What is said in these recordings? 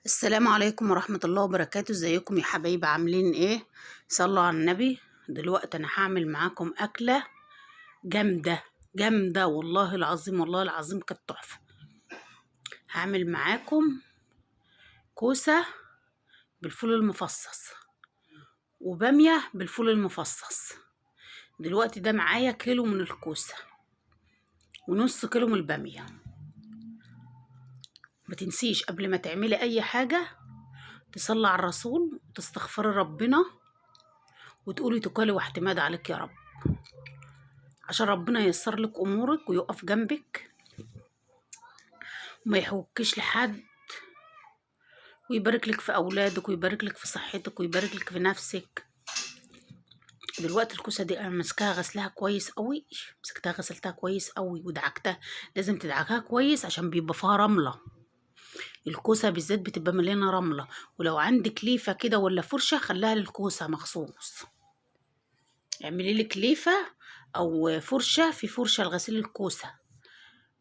السلام عليكم ورحمة الله وبركاته. ازيكم يا حبايبي؟ عاملين ايه؟ صلوا على النبي. دلوقتي انا هعمل معاكم اكلة جامدة جامدة، والله العظيم والله العظيم كانت تحفة. هعمل معاكم كوسة بالفول المفصص وبامية بالفول المفصص. دلوقتي ده معايا كيلو من الكوسة ونص كيلو من البامية. ما تنسيش قبل ما تعملي اي حاجة تصلي على الرسول وتستغفري ربنا وتقولي توكلي واعتماد عليك يا رب، عشان ربنا ييسر لك امورك ويقف جنبك وما يحوكش لحد، ويبارك لك في اولادك ويبارك لك في صحتك ويبارك لك في نفسك. دلوقتي الكوسه دي انا ماسكاها غسلها كويس قوي، مسكتها غسلتها كويس قوي ودعكتها. لازم تدعكها كويس عشان بيبقى فيها رمله. الكوسه بالذات بتبقى مليانه رمله، ولو عندك ليفه كده ولا فرشه خليها للكوسه مخصوص. اعملي لك ليفه او فرشه، في فرشه لغسيل الكوسه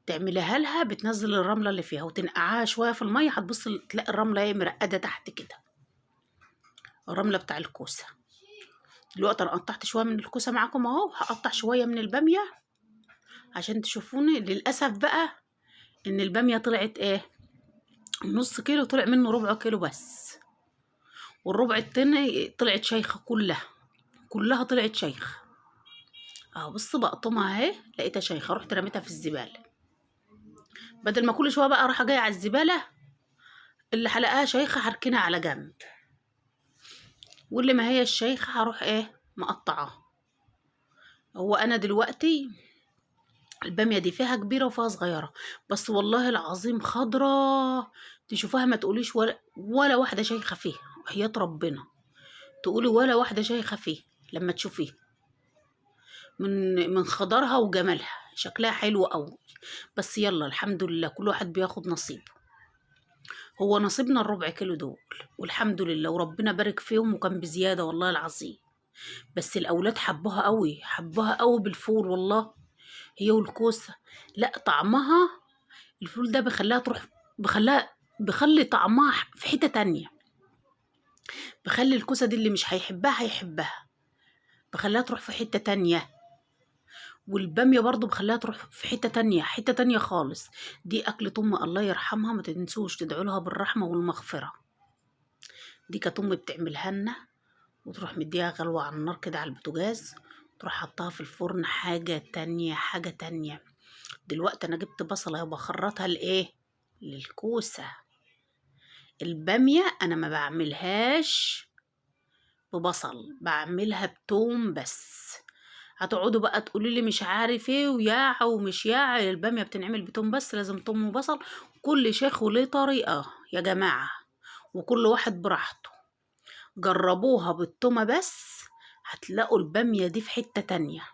تعمليها لها، بتنزل الرمله اللي فيها وتنقعها شويه في الميه، هتبص تلاقي الرمله ايه مرقده تحت كده، الرمله بتاع الكوسه. دلوقتي انا قطعت شويه من الكوسه معاكم اهو، هقطع شويه من الباميه عشان تشوفوني. للاسف بقى ان الباميه طلعت ايه، نص كيلو طلع منه ربع كيلو بس، والربع التاني طلعت شيخه كلها طلعت شيخه اهو. بص بقطمها اهي لقيتها شيخه، رحت رميتها في الزباله. بدل ما كل شويه بقى اروح جايه على الزباله، اللي حلقاها شيخه هركنها على جنب، واللي ما هي الشيخة هروح ايه مقطعاها. هو انا دلوقتي البامية دي فيها كبيرة وفيها صغيرة، بس والله العظيم خضرة تشوفها ما تقوليش ولا واحدة شيخة فيها، وحياة ربنا تقولي ولا واحدة شيخة فيه لما تشوفيه، من خضرها وجمالها، شكلها حلو قوي. بس يلا الحمد لله كل واحد بياخد نصيبه. هو نصيبنا الربع كيلو دول والحمد لله، وربنا بارك فيهم وكان بزيادة والله العظيم. بس الاولاد حبوها قوي، حبوها قوي بالفول والله، هي والكوسه. لا طعمها، الفول ده بخلي طعمها في حته تانية، بخلي الكوسه دي اللي مش هيحبها هيحبها، بخليها تروح في حته تانية. والباميه برضو بخليها تروح في حته تانية، حته تانية خالص. دي اكلة امي الله يرحمها، ما تنسوش تدعوا لها بالرحمه والمغفره. دي كانت امي بتعملها لنا، وتروح مديها غلوة على النار كده على البوتاجاز، تروح حطها في الفرن. حاجة تانية حاجة تانية. دلوقتي انا جبت بصلة وبخرطها لايه، للكوسة. البامية انا ما بعملهاش ببصل، بعملها بتوم بس. هتقعدوا بقى تقولوا لي مش عارف ايه وياع ومش ياع، البامية بتنعمل بتوم بس، لازم توم وبصل. كل شيخ وليه طريقة يا جماعة، وكل واحد براحته. جربوها بالتومة بس، هتلاقوا البامية دي في حتة تانية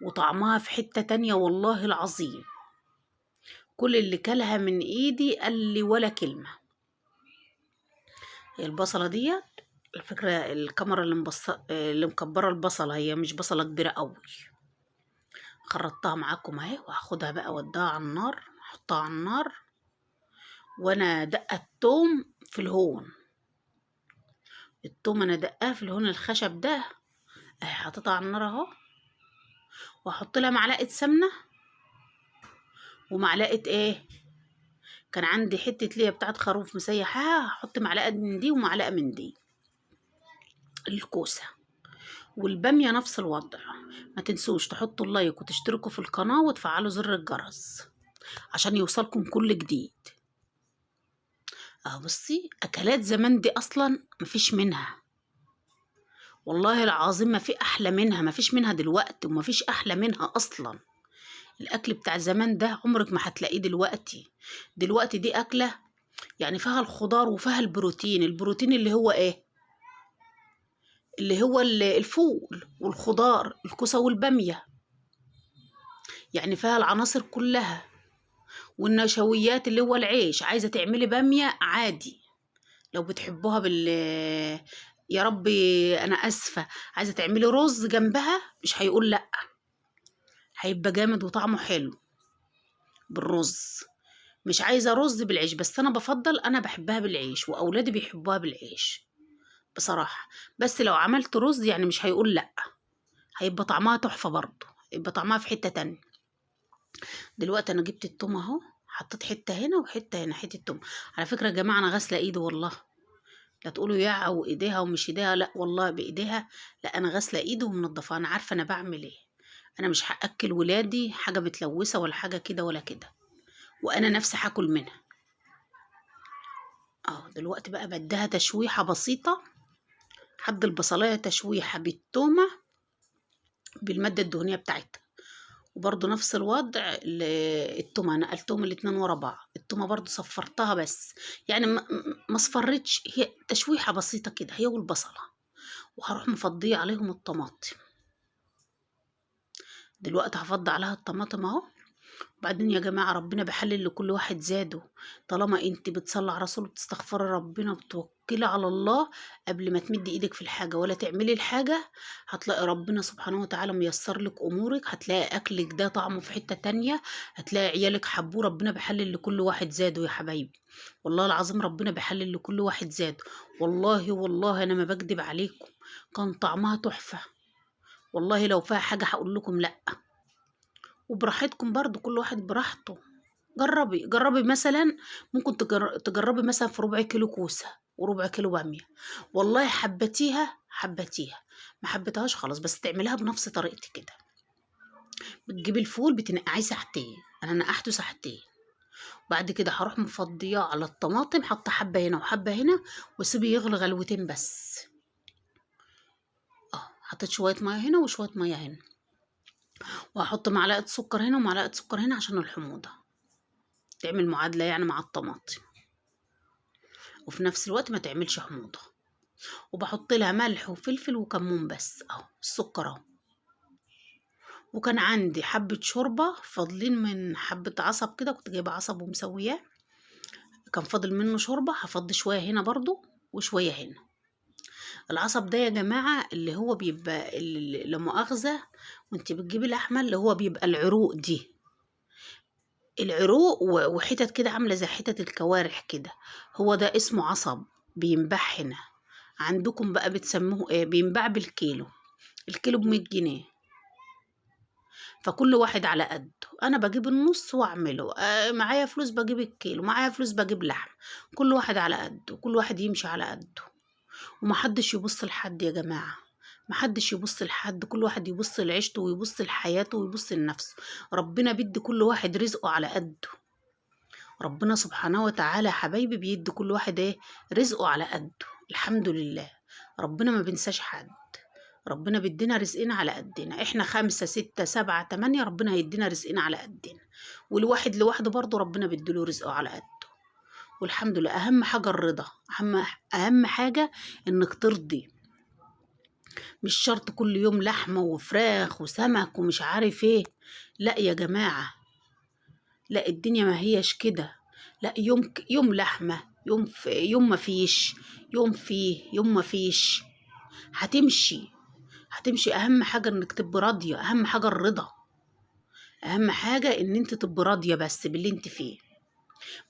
وطعمها في حتة تانية والله العظيم. كل اللي كلها من ايدي قال لي ولا كلمة. البصلة ديت الفكرة الكاميرا اللي مكبرة البصلة، هي مش بصلة كبيرة قوي. خرطتها معاكم اهي، وهاخدها بقى واديها على النار، احطها على النار وانا دقة التوم في الهون. التوم انا دقاه في الهون الخشب ده اهي، حطيتها على النار اهو، واحط لها معلقة سمنة ومعلقة ايه، كان عندي حتة ليا بتاعت خروف مسيحاها، هحط معلقة من دي ومعلقة من دي. الكوسة والبامية نفس الوضع. ما تنسوش تحطوا اللايك وتشتركوا في القناة وتفعلوا زر الجرس عشان يوصلكم كل جديد. بصي اكلات زمان دي اصلا مفيش منها، والله العظيم ما في احلى منها، مفيش منها دلوقتي ومفيش احلى منها اصلا. الاكل بتاع زمان ده عمرك ما هتلاقيه دلوقتي. دلوقتي دي اكله يعني فيها الخضار وفيها البروتين. البروتين اللي هو ايه، اللي هو الفول والخضار الكوسه والباميه، يعني فيها العناصر كلها. والنشويات اللي هو العيش، عايزه تعملي باميه عادي لو بتحبوها يا ربي انا اسفه، عايزه تعملي رز جنبها مش هيقول لا، هيبقى جامد وطعمه حلو بالرز. مش عايزة رز بالعيش، بس أنا بحبها بالعيش وأولادي بيحبوها بالعيش بصراحة. بس لو عملت رز يعني مش هيقول لأ، هيبقى طعمها تحفة برضه، يبقى طعمها في حتة تانية. دلوقتي أنا جبت التوم أهو، حطيت حتة هنا وحتة هنا، حتة توم. على فكرة يا جماعة أنا غاسلة إيدي والله، لا تقولوا يا وإيديها ومش إيديها، لأ والله بإيديها. لأ أنا غاسلة إيدي ومنضفة، أنا عارفة أنا بعمل إيه. أنا مش هأكل ولادي حاجة متلوثة ولا حاجة كده ولا كده، وأنا نفسي هاكل منها. دلوقتي بقى بديها تشويحة بسيطة، حد البصلاية تشويحة بالتومة بالمادة الدهنية بتاعتها. وبرضو نفس الوضع التومة، نقلتهم الاتنين ورا بعض. التومة برضو صفرتها بس، يعني ما صفرتش، هي تشويحة بسيطة كده هي والبصلة. وهروح مفضية عليهم الطماطم. دلوقتي هفضي عليها الطماطم اهو. وبعدين يا جماعة ربنا بيحلل لكل واحد زاده. طالما انت بتصلي على رسول بتستغفري ربنا وبتوكلي على الله قبل ما تمدي ايدك في الحاجة ولا تعملي الحاجة، هتلاقي ربنا سبحانه وتعالى ميسر لك امورك، هتلاقي اكلك ده طعمه في حتة تانية، هتلاقي عيالك حبوه. ربنا بيحلل لكل واحد زاده يا حبايبي، والله العظيم ربنا بيحلل لكل واحد زاده. والله والله انا ما بكدب عليكم، كان طعمها تحفة. والله لو فيها حاجة هقول لكم لا. وبراحتكم برضو، كل واحد براحته. جربي مثلا، ممكن تجربي مثلا في ربع كيلو كوسة وربع كيلو بامية. والله حبتيها حبتيها، ما حبتهاش خلاص، بس تعمليها بنفس طريقتي كده. بتجيبي الفول بتنقعيه ساعتين، انا نقعته ساعتين. بعد كده هروح مفضيه على الطماطم، حاطه حبه هنا وحبه هنا، واسيبه يغلي غلوتين بس. حطيت شويه ميه هنا وشويه ميه هنا، وهحط معلقه سكر هنا ومعلقه سكر هنا عشان الحموضه، تعمل معادله يعني مع الطماطم، وفي نفس الوقت ما تعملش حموضه. وبحط لها ملح وفلفل وكمون بس اهو، السكر اهو. وكان عندي حبه شوربه فاضلين من حبه عصب كده، كنت جايبه عصب ومسوياه، كان فاضل منه شوربه، هفضي شويه هنا برضو وشويه هنا. العصب ده يا جماعه اللي هو بيبقى لا مؤاخذه، وانت بتجيبي لحمه اللي هو بيبقى العروق دي، العروق وحتت كده عامله زي حتت الكوارح كده، هو ده اسمه عصب، بينباع هنا. عندكم بقى بتسموه ايه؟ بينباع بالكيلو، الكيلو ب100 جنيه. فكل واحد على قده، انا بجيب النص واعمله، معايا فلوس بجيب الكيلو، معايا فلوس بجيب لحم. كل واحد على قده، كل واحد يمشي على قده، ومحدش يبص لحد يا جماعة، محدش يبص لحد، كل واحد يبص لعيشته ويبص لحياته ويبص لنفسه. ربنا بيدي كل واحد رزقه على قده، ربنا سبحانه وتعالى يا حبايبي بيدي كل واحد ايه؟ رزقه على قده. الحمد لله، ربنا ما بينساش حد، ربنا بيدينا رزقنا على قدنا، احنا 5 6 7 8، ربنا هيدينا رزقنا على قدنا. والواحد لوحده برضه ربنا بيديله رزقه على قده. والحمد لله، اهم حاجة الرضا، اهم حاجة انك ترضي. مش شرط كل يوم لحمة وفراخ وسمك ومش عارف ايه، لا يا جماعة، لا الدنيا ما هيش كده. لا، يوم لحمة، يوم ما فيش، يوم فيه يوم ما فيش، هتمشي هتمشي. اهم حاجة انك تبقى راضية، اهم حاجة الرضا، اهم حاجة ان انت تبقى راضية بس باللي انت فيه.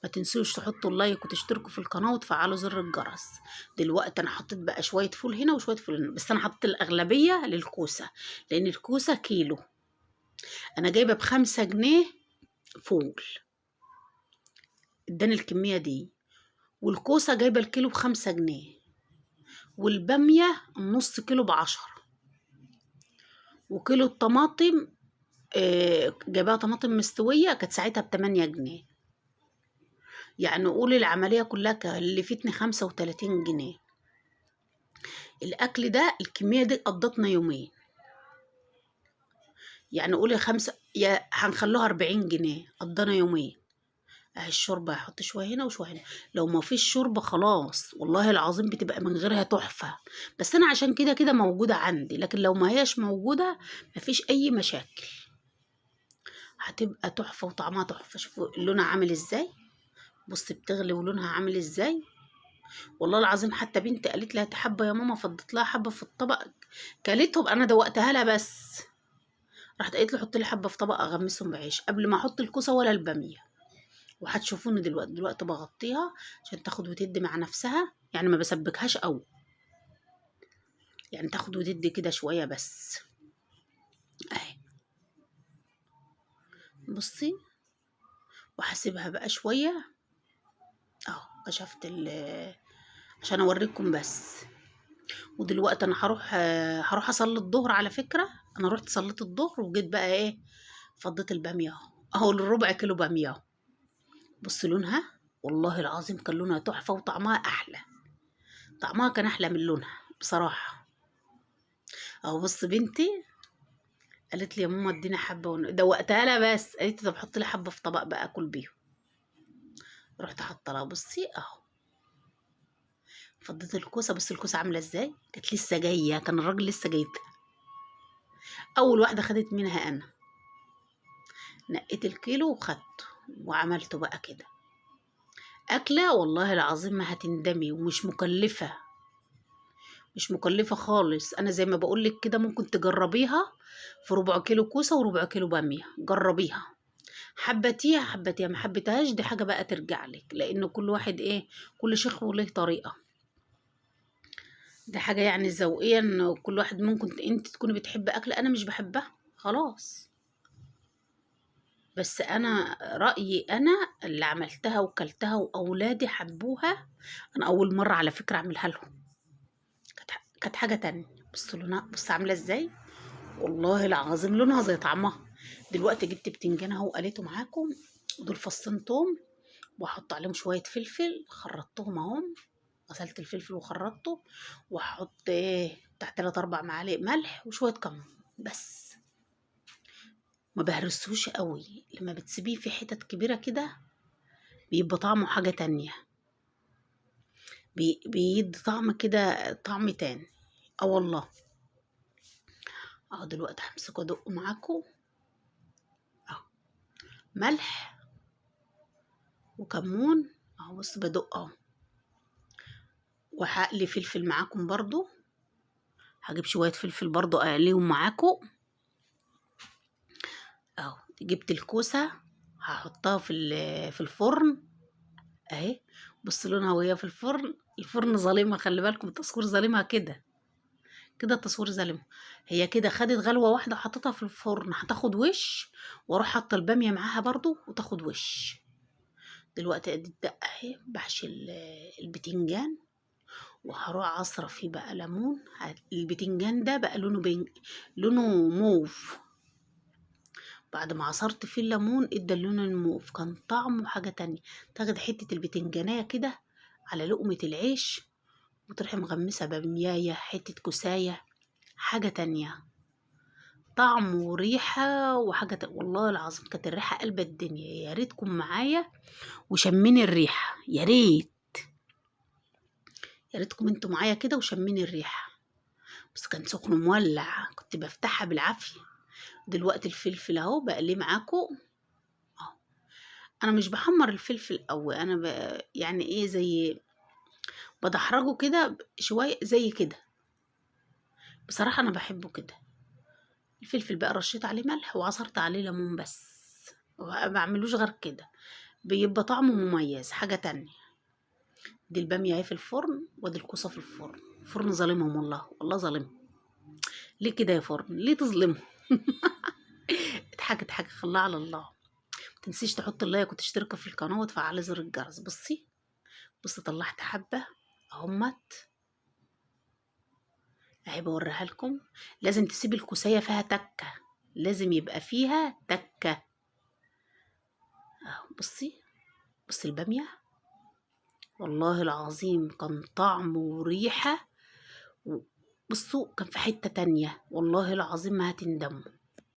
ما تنسوش تحطوا اللايك وتشتركوا في القناة وتفعلوا زر الجرس. دلوقتي انا حطيت بقى شوية فول هنا وشوية فول هنا، بس انا حطيت الاغلبية للكوسة، لان الكوسة كيلو، انا جايبة ب5 جنيه فول، اداني الكمية دي. والكوسة جايبة الكيلو ب5 جنيه، والبامية النص كيلو ب10. وكيلو الطماطم جايباها طماطم مستوية كانت ساعتها ب8 جنيه. يعني قولي العملية كلها كلفتني 35 جنيه. الأكل ده الكمية دي قضتنا يومين، يعني قولي 5 يا هنخلوها 40 جنيه، قضانا يومين. اهي الشوربة هحط شوية هنا وشوية هنا، لو ما فيش شوربة خلاص والله العظيم بتبقى من غيرها تحفة. بس أنا عشان كده كده موجودة عندي، لكن لو ما هيش موجودة ما فيش أي مشاكل، هتبقى تحفة وطعمها تحفة. شوفوا لونها عامل ازاي، بصي بتغلي ولونها عامل ازاي. والله العظيم حتى بنتي قالت لها حبة يا ماما، فضت لها حبة في الطبق، كلتهم، انا دوقتها لها بس، راحت قالت لي حط لي حبة في طبق اغمسهم بعيش قبل ما احط الكوسة ولا البامية. وهتشوفوني دلوقتي بغطيها عشان تاخد وتدي مع نفسها، يعني ما بسبكهاش قوي، يعني تاخد وتدي كده شويه بس. اهي بصي، وهسيبها بقى شويه اهو. كشفت عشان اوريكم بس. ودلوقتي انا هروح اصلي الظهر. على فكره انا رحت صليت الظهر وجيت بقى ايه، فضيت الباميه اهو الربع كيلو باميه اهو. بص لونها، والله العظيم كان لونها تحفه وطعمها احلى، طعمها كان احلى من لونها بصراحه. اهو بص بنتي قالت لي يا ماما اديني حبه دوقتها لها، بس قالت لي طب حط لي حبه في طبق بقى اكل بيهم. رحت حاطه لها بصي اهو. فضيت الكوسه، بص الكوسه عامله ازاي، كانت لسه جايه، كان الراجل لسه جايبها. اول واحده خدت منها انا، نقيت الكيلو وخدته وعملته بقى كده اكله والله العظيم ما هتندمي، ومش مكلفه، مش مكلفه خالص. انا زي ما بقولك كده ممكن تجربيها في ربع كيلو كوسه وربع كيلو باميه، جربيها، حبتيها حبتيها، ما حبتهاش دي حاجه بقى ترجع لك، لان كل واحد ايه، كل شيخ وله طريقه. دي حاجه يعني ذوقيا، إن كل واحد ممكن انت تكوني بتحبي اكله انا مش بحبها خلاص. بس انا رايي انا اللي عملتها وكلتها واولادي حبوها. انا اول مره على فكره اعملها لهم، كانت حاجه تانية. بص لونها، بص عامله ازاي، والله العظيم لونها زي طعمها. دلوقتي جبت بتنجان اهو قليته معاكم، دول فصين توم، واحط عليهم شويه فلفل خرطتهم اهو، غسلت الفلفل وخرطته، واحط ايه بتاع 3 4 معالق ملح وشويه كمون بس. ما بهرسوش قوي، لما بتسيبيه في حتت كبيره كده بيبقى طعمه حاجه تانية، بيدي طعم كده، طعم تاني. اه والله. اهو دلوقتي همسكه ادقه معاكم اهو، ملح وكمون اهو، بص بدق اهو. وهقلي فلفل معاكم برضو، هجيب شويه فلفل برضو اقليهم معاكم اهو. جبت الكوسه هحطها في الفرن اهي. بص لونها وهي في الفرن، الفرن ظالمها، خلي بالكم التصوير ظالمها كده، كده التصوير ظالمها. هي كده خدت غلوه واحده وحطيتها في الفرن، هتاخد وش، واروح حاطه الباميه معاها برضو وتاخد وش. دلوقتي ادي الدقه اهي، بحشي البتنجان، وهروح عصره فيه بقى ليمون. البتنجان ده بقى لونه موف، بعد ما عصرت فيه الليمون ادى اللون الموف، كان طعمه حاجه تانية. تاخد حته البتنجانيه كده على لقمه العيش، وتروحي مغمسه باميايه حته كوسايه، حاجه تانية، طعم وريحه وحاجه والله العظيم كانت الريحه قلب الدنيا. يا ريتكم معايا وشمين الريحه، يا ريت، يا ريتكم انتوا معايا كده وشمين الريحه. بس كان سخن مولع، كنت بفتحها بالعافيه. دلوقتي الفلفل اهو بقليه معاكم اهو. انا مش بحمر الفلفل قوي، انا يعني ايه، زي بدحرجه كده شويه زي كده، بصراحه انا بحبه كده. الفلفل بقى رشيت عليه ملح وعصرت عليه ليمون بس، ما بعملوش غير كده، بيبقى طعمه مميز حاجه تانية. دي الباميه اهي في الفرن، وادي الكوسه في الفرن. فرن ظالمهم والله، والله ظالمهم. ليه كده يا فرن، ليه تظلمهم؟ اضحك اضحك، خليها على الله. متنسيش تحط اللايك وتشترك في القناه وتفعلي زر الجرس. بصي، بصي طلعت حبه اهمت اهي، بوريها لكم. لازم تسيبي الكوسيه فيها تكه، لازم يبقى فيها تكه اهو. بصي، بصي الباميه، والله العظيم كان طعم وريحه بصوا كان في حته تانية، والله العظيم ما هتندموا.